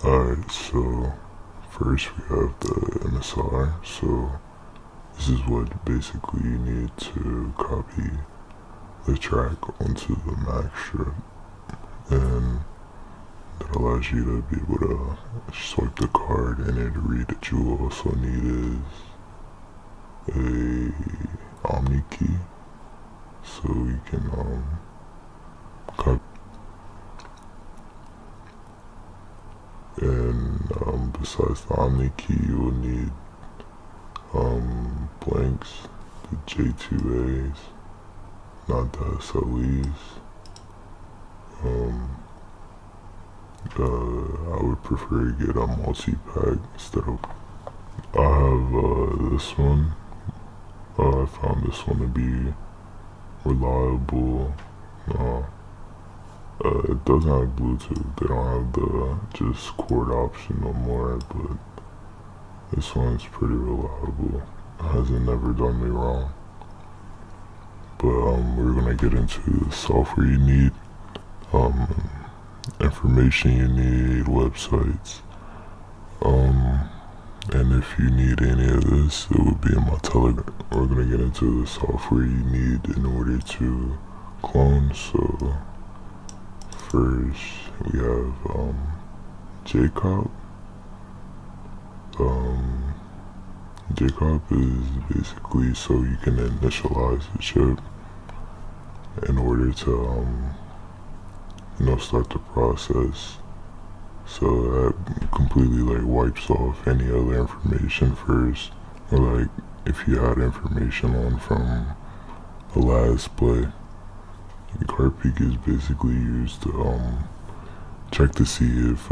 Alright, so first we have the MSR. So this is what basically you need to copy the track onto the Mac strip, and that allows you to be able to swipe the card and it read. That you will also need is a Omni key, so you can copy. And besides the Omni key, you will need blanks, the J2As, not the SLEs. I would prefer to get a multi-pack instead of. I have this one. I found this one to be reliable. It doesn't have Bluetooth. They don't have the just cord option no more, but this one's pretty reliable. It hasn't never done me wrong. But we're gonna get into the software you need, information you need, websites, and if you need any of this, it will be in my Telegram. We're gonna get into the software you need in order to clone. So first we have JCOP. JCOP is basically so you can initialize the chip in order to start the process. So that completely wipes off any other information first, or if you had information on from the last play. Card peek is basically used to check to see if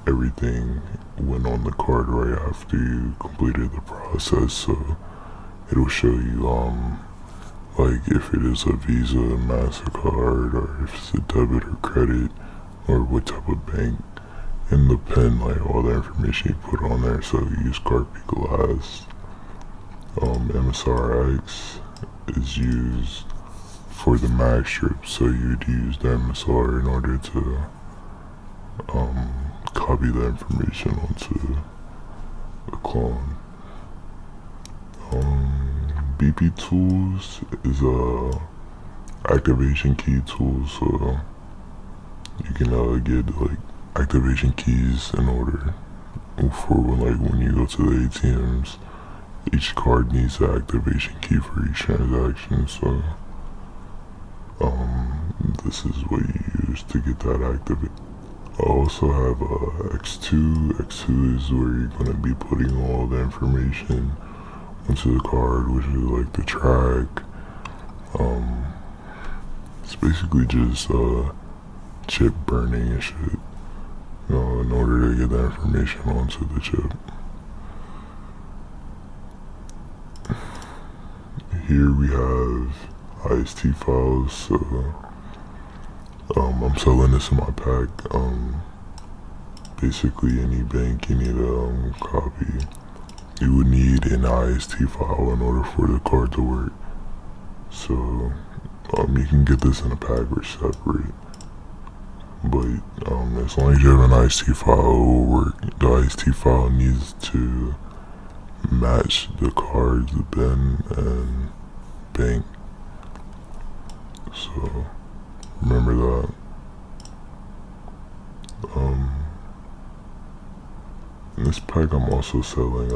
everything went on the card right after you completed the process. So it'll show you if it is a Visa, MasterCard, or if it's a debit or credit, or what type of bank, and the PIN, all the information you put on there. So you use Card peek last. MSRX is used for the Mac strip, so you'd use the MSR in order to copy the information onto the clone. BP tools is a activation key tool, so you can get activation keys in order for when you go to the ATMs. Each card needs an activation key for each transaction, so this is what you use to get that activated. I also have X2. X2 is where you're going to be putting all the information onto the card, which is the track. It's basically just chip burning and shit, in order to get that information onto the chip. Here we have IST files, so I'm selling this in my pack. Basically any bank you need to copy, you would need an IST file in order for the card to work. So you can get this in a pack or separate, but as long as you have an IST file, it will work. The IST file needs to match the cards, the bin, and bank. So remember that. In this pack I'm also selling